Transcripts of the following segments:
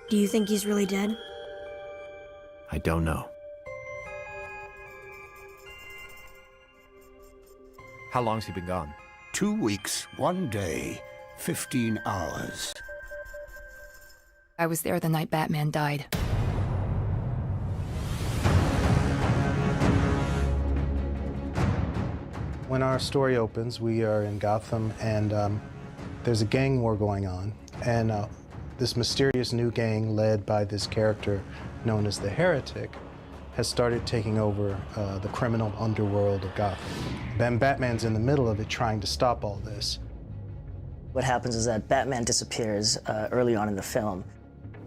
Do you think he's really dead? I don't know. How long's he been gone? 2 weeks, 1 day, 15 hours. I was there the night Batman died. When our story opens, we are in Gotham, and there's a gang war going on. And this mysterious new gang, led by this character known as the Heretic, has started taking over the criminal underworld of Gotham. Then Batman's in the middle of it, trying to stop all this. What happens is that Batman disappears early on in the film.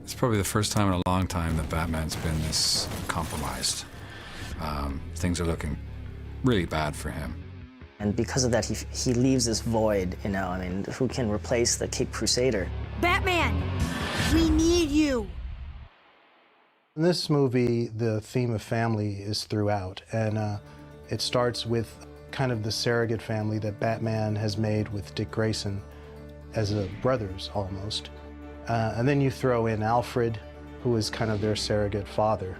It's probably the first time in a long time that Batman's been this compromised. Things are looking really bad for him. And because of that, he leaves this void, you know, I mean, who can replace the Cape Crusader? Batman! We need you! In this movie, the theme of family is throughout, and it starts with kind of the surrogate family that Batman has made with Dick Grayson as brothers, almost. And then you throw in Alfred, who is kind of their surrogate father.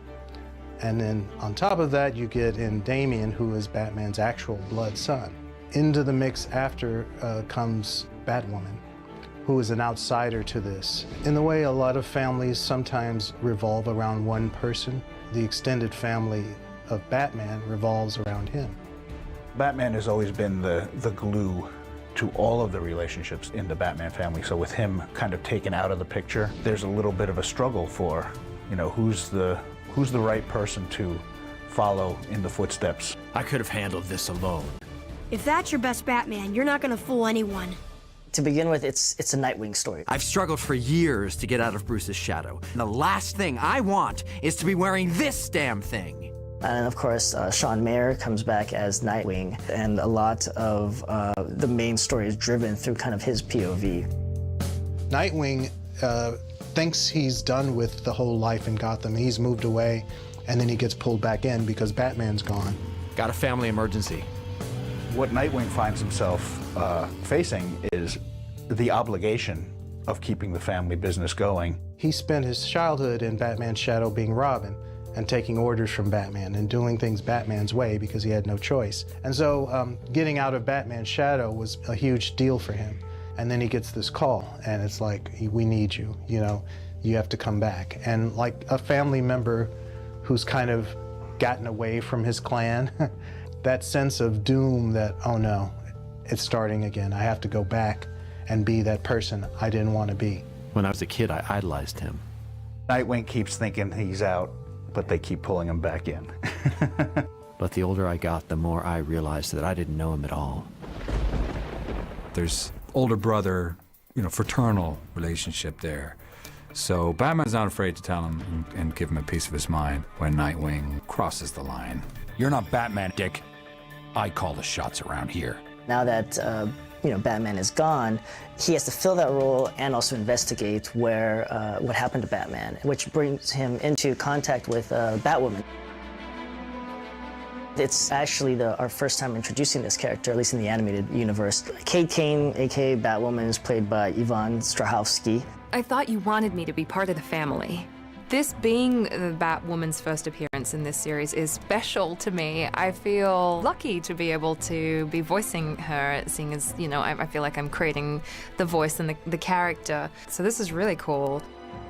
And then on top of that, you get in Damian, who is Batman's actual blood son. Into the mix after comes Batwoman, who is an outsider to this. In the way a lot of families sometimes revolve around one person, the extended family of Batman revolves around him. Batman has always been the glue to all of the relationships in the Batman family. So with him kind of taken out of the picture, there's a little bit of a struggle for, you know, who's the right person to follow in the footsteps. I could have handled this alone. If that's your best Batman, you're not gonna fool anyone. To begin with, it's a Nightwing story. I've struggled for years to get out of Bruce's shadow. And the last thing I want is to be wearing this damn thing. And of course, Sean Mayer comes back as Nightwing, and a lot of the main story is driven through kind of his POV. Nightwing thinks he's done with the whole life in Gotham. He's moved away, and then he gets pulled back in because Batman's gone. Got a family emergency. What Nightwing finds himself facing is the obligation of keeping the family business going. He spent his childhood in Batman's shadow being Robin and taking orders from Batman and doing things Batman's way because he had no choice. And so getting out of Batman's shadow was a huge deal for him. And then he gets this call, and it's like, we need you, you know, you have to come back. And like a family member who's kind of gotten away from his clan, that sense of doom that, oh no, it's starting again. I have to go back and be that person I didn't want to be. When I was a kid, I idolized him. Nightwing keeps thinking he's out, but they keep pulling him back in. But the older I got, the more I realized that I didn't know him at all. There's older brother, you know, fraternal relationship there. So Batman's not afraid to tell him and give him a piece of his mind when Nightwing crosses the line. You're not Batman, Dick. I call the shots around here. Now that you know, Batman is gone, he has to fill that role and also investigate what happened to Batman, which brings him into contact with Batwoman. It's actually our first time introducing this character, at least in the animated universe. Kate Kane, aka Batwoman, is played by Yvonne Strahovski. I thought you wanted me to be part of the family. This being the Batwoman's first appearance in this series is special to me. I feel lucky to be able to be voicing her, seeing as, you know, I feel like I'm creating the voice and the character. So this is really cool.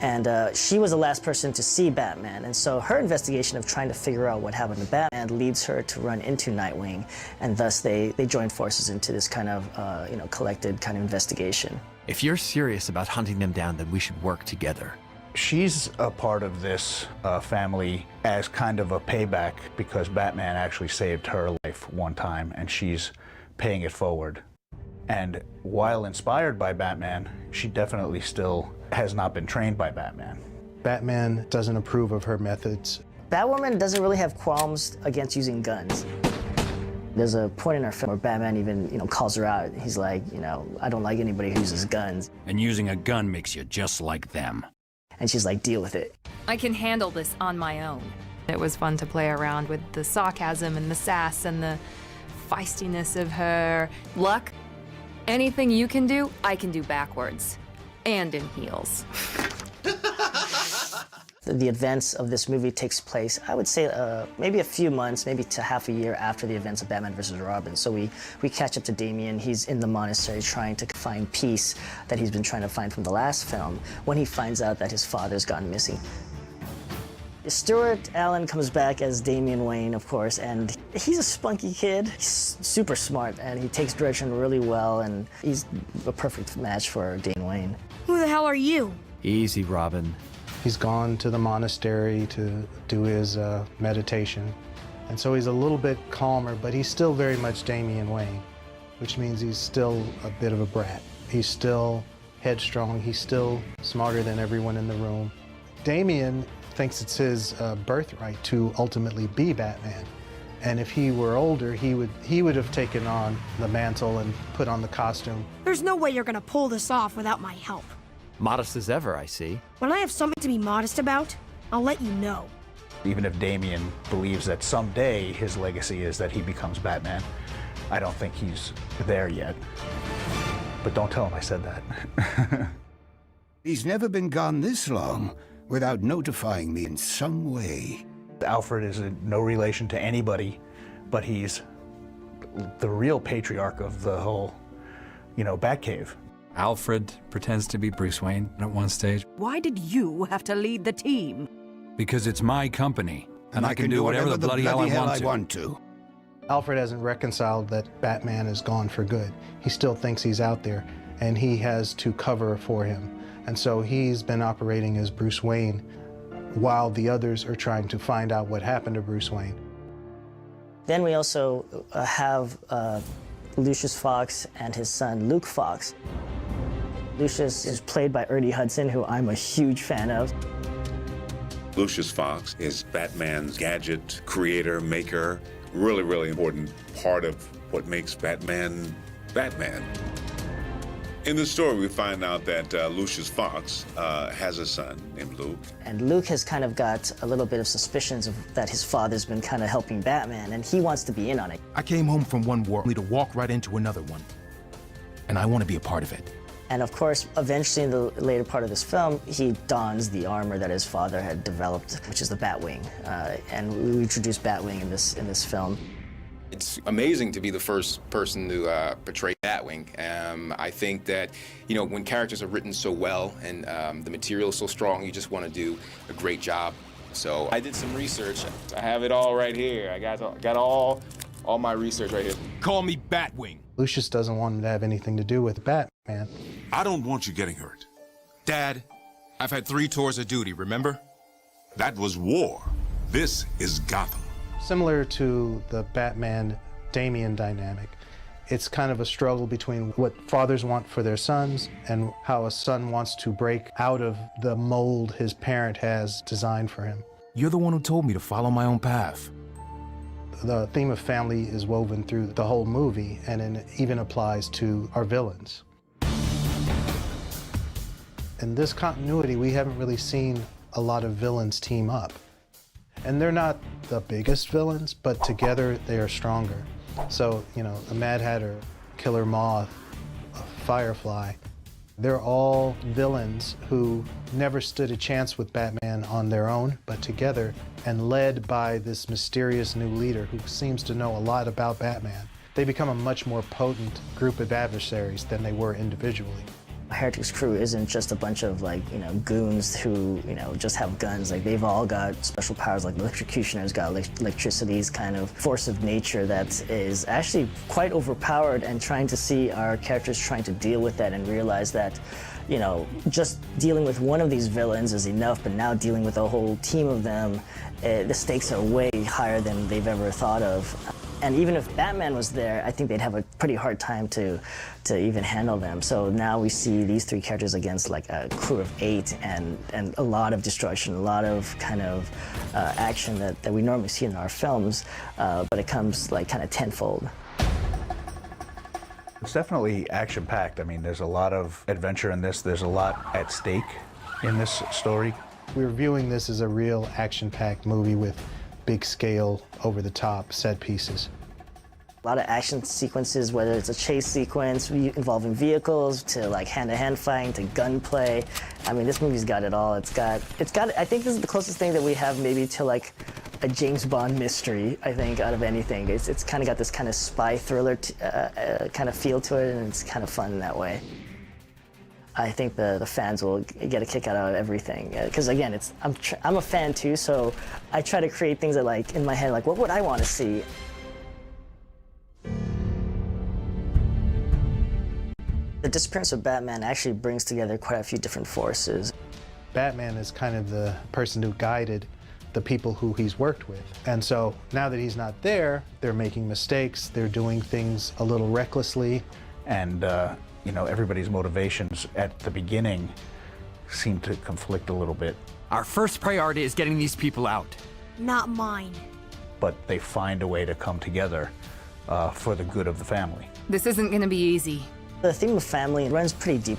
And she was the last person to see Batman, and so her investigation of trying to figure out what happened to Batman leads her to run into Nightwing, and thus they join forces into this kind of, you know, collected kind of investigation. If you're serious about hunting them down, then we should work together. She's a part of this family as kind of a payback because Batman actually saved her life one time, and she's paying it forward. And while inspired by Batman, she definitely still has not been trained by Batman. Batman doesn't approve of her methods. Batwoman doesn't really have qualms against using guns. There's a point in our film where Batman even, you know, calls her out. He's like, you know, I don't like anybody who uses guns. And using a gun makes you just like them. And she's like, deal with it. I can handle this on my own. It was fun to play around with the sarcasm and the sass and the feistiness of her. Luck, anything you can do, I can do backwards. And in heels. The events of this movie takes place, I would say, maybe a few months, maybe to half a year after the events of Batman vs. Robin. So we catch up to Damian. He's in the monastery trying to find peace that he's been trying to find from the last film when he finds out that his father's gone missing. Stuart Allen comes back as Damian Wayne, of course, and he's a spunky kid. He's super smart, and he takes direction really well, and he's a perfect match for Damian Wayne. Who the hell are you? Easy, Robin. He's gone to the monastery to do his meditation, and so he's a little bit calmer, but he's still very much Damian Wayne, which means he's still a bit of a brat. He's still headstrong. He's still smarter than everyone in the room. Damian thinks it's his birthright to ultimately be Batman. And if he were older, he would have taken on the mantle and put on the costume. There's no way you're gonna pull this off without my help. Modest as ever, I see. When I have something to be modest about, I'll let you know. Even if Damian believes that someday his legacy is that he becomes Batman, I don't think he's there yet. But don't tell him I said that. He's never been gone this long without notifying me in some way. Alfred is no relation to anybody, but he's the real patriarch of the whole, Batcave. Alfred pretends to be Bruce Wayne at one stage. Why did you have to lead the team? Because it's my company, and I can do whatever the bloody hell I want to. Alfred hasn't reconciled that Batman is gone for good. He still thinks he's out there, and he has to cover for him. And so he's been operating as Bruce Wayne while the others are trying to find out what happened to Bruce Wayne. Then we also have Lucius Fox and his son Luke Fox. Lucius is played by Ernie Hudson, who I'm a huge fan of. Lucius Fox is Batman's gadget creator, maker, really, really important part of what makes Batman, Batman. In the story, we find out that Lucius Fox has a son named Luke. And Luke has kind of got a little bit of suspicions that his father's been kind of helping Batman, and he wants to be in on it. I came home from one war only to walk right into another one. And I want to be a part of it. And of course, eventually in the later part of this film, he dons the armor that his father had developed, which is the Batwing. And we introduce Batwing in this film. It's amazing to be the first person to portray Batwing. I think that, when characters are written so well and the material is so strong, you just want to do a great job. So I did some research. I have it all right here. I got all my research right here. Call me Batwing. Lucius doesn't want him to have anything to do with Batman. I don't want you getting hurt. Dad, I've had 3 tours of duty, remember? That was war. This is Gotham. Similar to the Batman-Damian dynamic, it's kind of a struggle between what fathers want for their sons and how a son wants to break out of the mold his parent has designed for him. You're the one who told me to follow my own path. The theme of family is woven through the whole movie, and it even applies to our villains. In this continuity, we haven't really seen a lot of villains team up. And they're not the biggest villains, but together they are stronger. So, the Mad Hatter, Killer Moth, Firefly, they're all villains who never stood a chance with Batman on their own, but together and led by this mysterious new leader who seems to know a lot about Batman. They become a much more potent group of adversaries than they were individually. Heretic's crew isn't just a bunch of goons who just have guns. They've all got special powers. Like the Electrocutioner's got electricity's kind of force of nature that is actually quite overpowered, and trying to see our characters trying to deal with that and realize that just dealing with one of these villains is enough, but now dealing with a whole team of them, the stakes are way higher than they've ever thought of. And even if Batman was there, I think they'd have a pretty hard time to even handle them. So now we see these 3 characters against a crew of 8 and a lot of destruction, a lot of kind of action that we normally see in our films, but it comes kind of tenfold. It's definitely action-packed. I mean, there's a lot of adventure in this. There's a lot at stake in this story. We're viewing this as a real action-packed movie with big scale, over-the-top set pieces. A lot of action sequences, whether it's a chase sequence involving vehicles to like hand-to-hand fighting to gunplay. I mean, this movie's got it all. It's got. I think this is the closest thing that we have maybe to like a James Bond mystery. I think out of anything, it's kind of got this kind of spy thriller kind of feel to it, and it's kind of fun in that way. I think the fans will get a kick out of everything because again, I'm a fan too, so I try to create things that like in my head, like what would I want to see. The disappearance of Batman actually brings together quite a few different forces. Batman is kind of the person who guided the people who he's worked with. And so now that he's not there, they're making mistakes, they're doing things a little recklessly. And, you know, everybody's motivations at the beginning seem to conflict a little bit. Our first priority is getting these people out. Not mine. But they find a way to come together for the good of the family. This isn't going to be easy. The theme of family runs pretty deep.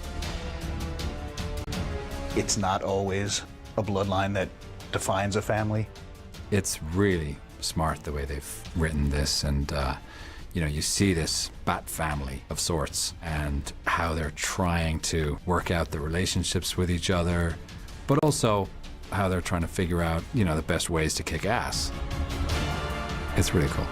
It's not always a bloodline that defines a family. It's really smart the way they've written this, and you know, you see this Bat family of sorts and how they're trying to work out the relationships with each other, but also how they're trying to figure out, you know, the best ways to kick ass. It's really cool.